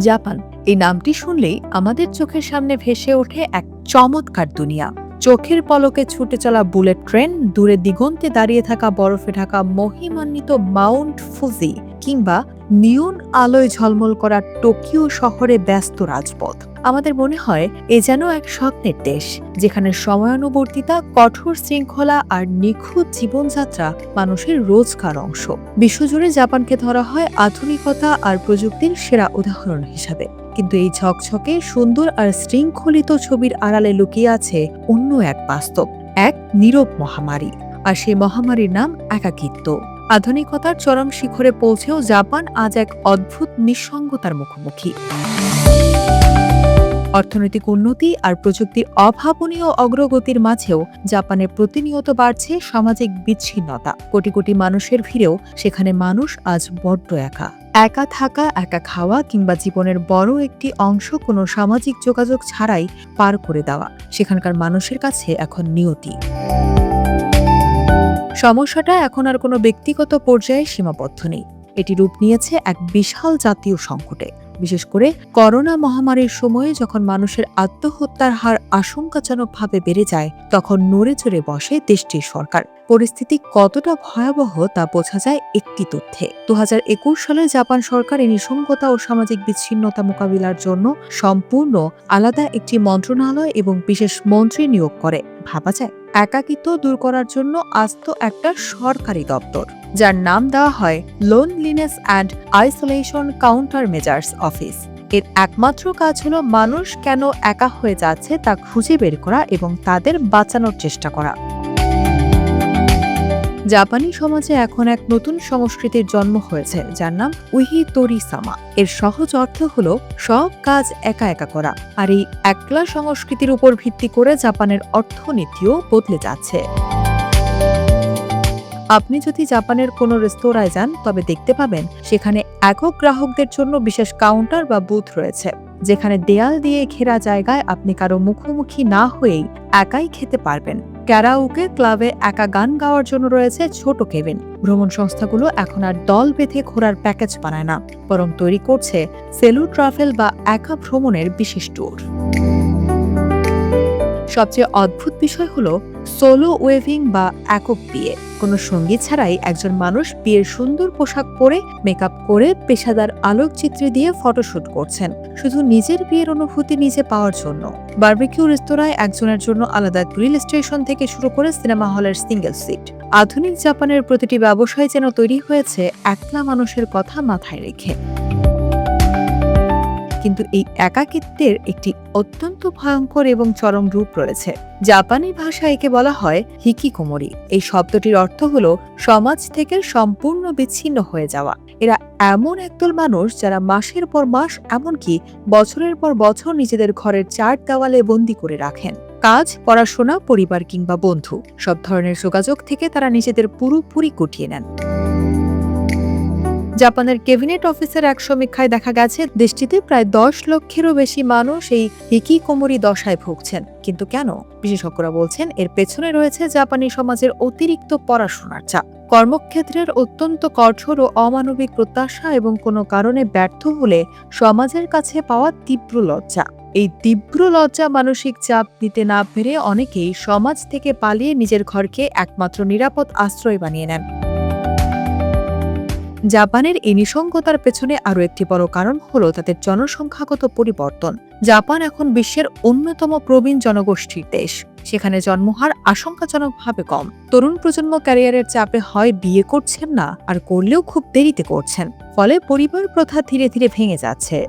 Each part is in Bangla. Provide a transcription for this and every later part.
জাপান এই নামটি শুনলেই আমাদের চোখের সামনে ভেসে ওঠে এক চমৎকার দুনিয়া। চোখের পলকে ছুটে চলা বুলেট ট্রেন, দূরে দিগন্তে দাঁড়িয়ে থাকা বরফে ঢাকা মহিমান্বিত মাউন্ট ফুজি, কিংবা নিয়ন আলোয় ঝলমল করা টোকিও শহরে ব্যস্ত রাজপথ। আমাদের মনে হয় এ যেন এক স্বপ্নের দেশ, যেখানে সময়ানুবর্তিতা, কঠোর শৃঙ্খলা আর নিখুঁত জীবনযাত্রা মানুষের রোজকার অংশ। বিশ্বজুড়ে জাপানকে ধরা হয় আধুনিকতা আর প্রযুক্তির সেরা উদাহরণ হিসাবে, কিন্তু এই ঝকঝকে সুন্দর আর শৃঙ্খলিত ছবির আড়ালে লুকিয়ে আছে অন্য এক বাস্তব, এক নীরব মহামারী। আর সেই মহামারীর নাম একাকিত্ব। আধুনিকতার চরম শিখরে পৌঁছেও জাপান আজ এক অদ্ভুত নিঃসঙ্গতার মুখোমুখি। অর্থনৈতিক উন্নতি আর প্রযুক্তির অভাবনীয় অগ্রগতির মাঝেও জাপানে প্রতিনিয়ত বাড়ছে সামাজিক বিচ্ছিন্নতা। কোটি কোটি মানুষের ভিড়েও সেখানে মানুষ আজ বড্ড একা। একা থাকা, একা খাওয়া কিংবা জীবনের বড় একটি অংশ কোনো সামাজিক যোগাযোগ ছাড়াই পার করে দেওয়া সেখানকার মানুষের কাছে এখন নিয়তি। সমস্যাটা এখন আর কোনো ব্যক্তিগত পর্যায়ে সীমাবদ্ধ নেই, এটি রূপ নিয়েছে এক বিশাল জাতীয় সংকটে। বিশেষ করে করোনা মহামারীর সময়ে যখন মানুষের আত্মহত্যার হার আশঙ্কাজনকভাবে বেড়ে যায়, তখন নড়ে চড়ে বসে দেশটির সরকার। পরিস্থিতি কতটা ভয়াবহ তা বোঝা যায় একটি তথ্যে। 2021 সালে জাপান সরকার এই নিঃসঙ্গতা ও সামাজিক বিচ্ছিন্নতা মোকাবিলার জন্য সম্পূর্ণ আলাদা একটি মন্ত্রণালয় এবং বিশেষ মন্ত্রী নিয়োগ করে। ভাবা যায়, একাকিত্ব দূর করার জন্য আস্ত একটা সরকারি দপ্তর, যার নাম দেওয়া হয় loneliness and isolation counter measures office. এর একমাত্র কাজ হলো মানুষ কেন একা হয়ে যাচ্ছে তা খুঁজে বের করা এবং তাদের বাঁচানোর চেষ্টা করা। জাপানি সমাজে এখন এক নতুন সংস্কৃতির জন্ম হয়েছে, যার নাম উহিতোরি সামা। এর সহজ অর্থ হলো সব কাজ একা একা করা। আর এই একলা সংস্কৃতির উপর ভিত্তি করে জাপানের অর্থনীতিও বদলে যাচ্ছে। আপনি যদি জাপানের কোনো রেস্তোরাঁয় যান, তবে দেখতে পাবেন সেখানে একক গ্রাহকদের জন্য বিশেষ কাউন্টার বা বুথ রয়েছে, যেখানে দেয়াল দিয়ে ঘেরা জায়গায় আপনি কারো মুখোমুখি না হয়েই একাই খেতে পারবেন। ক্যারাওকে ক্লাবে একা গান গাওয়ার জন্য রয়েছে ছোট কেবিন। ভ্রমণ সংস্থাগুলো এখন আর দল বেঁধে ঘোরার প্যাকেজ বানায় না, বরং তৈরি করছে সেলু ট্রাভেল বা একা ভ্রমণের বিশেষ ট্যুর। সবচেয়ে অদ্ভুত বিষয় হলো সোলো ওয়েভিং বা একক বিয়ে। কোনো সঙ্গী ছাড়াই একজন মানুষ বিয়ের সুন্দর পোশাক পরে, মেকআপ করে, পেশাদার আলোকচিত্রী দিয়ে ফটোশুট করছেন, শুধু নিজের বিয়ের অনুভূতি নিজে পাওয়ার জন্য। বারবিকিউ রেস্তোরাঁয় একজনের জন্য আলাদা গ্রিল স্টেশন থেকে শুরু করে সিনেমা হলের সিঙ্গেল সিট। আধুনিক জাপানের প্রতিটি ব্যবসায় যেন তৈরি হয়েছে একলা মানুষের কথা মাথায় রেখে। কিন্তু এই একাকিত্বের একটি অত্যন্ত ভয়ঙ্কর এবং চরম রূপ রয়েছে। জাপানি ভাষায় একে বলা হয় হিকিকোমরি। এই শব্দটির অর্থ হলো সমাজ থেকে সম্পূর্ণ বিচ্ছিন্ন হয়ে যাওয়া। এরা এমন একদল মানুষ যারা মাসের পর মাস, এমনকি বছরের পর বছর নিজেদের ঘরের চার দেওয়ালে বন্দী করে রাখেন। কাজ, পড়াশোনা, পরিবার কিংবা বন্ধু, সব ধরনের যোগাযোগ থেকে তারা নিজেদের পুরোপুরি গুটিয়ে নেন। জাপানের ক্যাবিনেট অফিসের এক সমীক্ষায় দেখা গেছে দেশটিতে প্রায় 10 লক্ষেরও বেশি মানুষ এই হিকিকোমরি দশায় ভুগছেন। কিন্তু কেন? বিশেষজ্ঞরা বলছেন এর পেছনে রয়েছে জাপানি সমাজের অতিরিক্ত পড়াশোনার চাপ, কর্মক্ষেত্রের অত্যন্ত কঠোর ও অমানবিক প্রত্যাশা এবং কোনো কারণে ব্যর্থ হলে সমাজের কাছে পাওয়া তীব্র লজ্জা। এই তীব্র লজ্জা, মানসিক চাপ নিতে না পেরে অনেকেই সমাজ থেকে পালিয়ে নিজের ঘরকে একমাত্র নিরাপদ আশ্রয় বানিয়ে নেন। জাপানের এই নিঃসঙ্গতার পেছনে আরও একটি বড় কারণ হলো তাদের জনসংখ্যাগত পরিবর্তন। জাপান এখন বিশ্বের অন্যতম প্রবীণ জনগোষ্ঠীর দেশ। সেখানে জন্মহার আশঙ্কাজনকভাবে কম। তরুণ প্রজন্ম ক্যারিয়ারের চাপে হয় বিয়ে করছেন না, আর করলেও খুব দেরিতে করছেন। ফলে পরিবার প্রথা ধীরে ধীরে ভেঙে যাচ্ছে।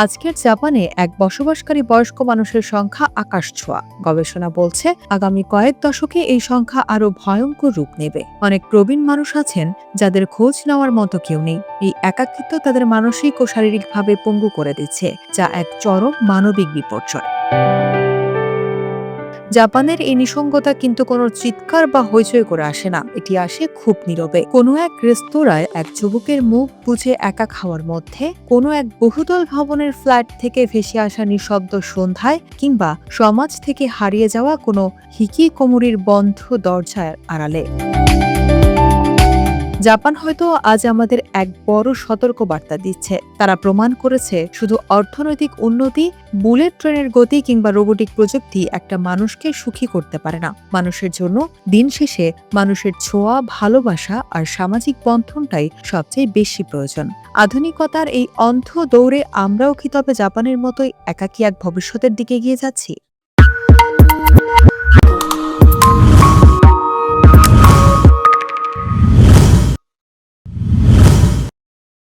আজকের জাপানে এক বসবাসকারী বয়স্ক মানুষের সংখ্যা আকাশছোঁয়া। গবেষণা বলছে আগামী কয়েক দশকে এই সংখ্যা আরো ভয়ঙ্কর রূপ নেবে। অনেক প্রবীণ মানুষ আছেন যাদের খোঁজ নেওয়ার মতো কেউ নেই। এই একাকিত্ব তাদের মানসিক ও শারীরিকভাবে পঙ্গু করে দিচ্ছে, যা এক চরম মানবিক বিপর্যয়। জাপানের এই নিঃসঙ্গতা কিন্তু কোনো চিৎকার বা হইচই করে আসে না, এটি আসে খুব নীরবে। কোনো এক রেস্তোরাঁয় এক যুবকের মুখ বুঝে একা খাওয়ার মধ্যে, কোনো এক বহুতল ভবনের ফ্ল্যাট থেকে ভেসে আসা নিঃশব্দ সন্ধ্যায়, কিংবা সমাজ থেকে হারিয়ে যাওয়া কোনো হিকিকোমরির বন্ধ দরজার আড়ালে। জাপান হয়তো আজ আমাদের এক বড় সতর্ক বার্তা দিচ্ছে। তারা প্রমাণ করেছে শুধু অর্থনৈতিক উন্নতি, বুলেট ট্রেনের গতি কিংবা রোবোটিক প্রযুক্তি একটা মানুষকে সুখী করতে পারে না। মানুষের জন্য দিন শেষে মানুষের ছোঁয়া, ভালোবাসা আর সামাজিক বন্ধনটাই সবচেয়ে বেশি প্রয়োজন। আধুনিকতার এই অন্ধ দৌড়ে আমরাও কি তবে জাপানের মতোই একাকী এক ভবিষ্যতের দিকে এগিয়ে যাচ্ছি?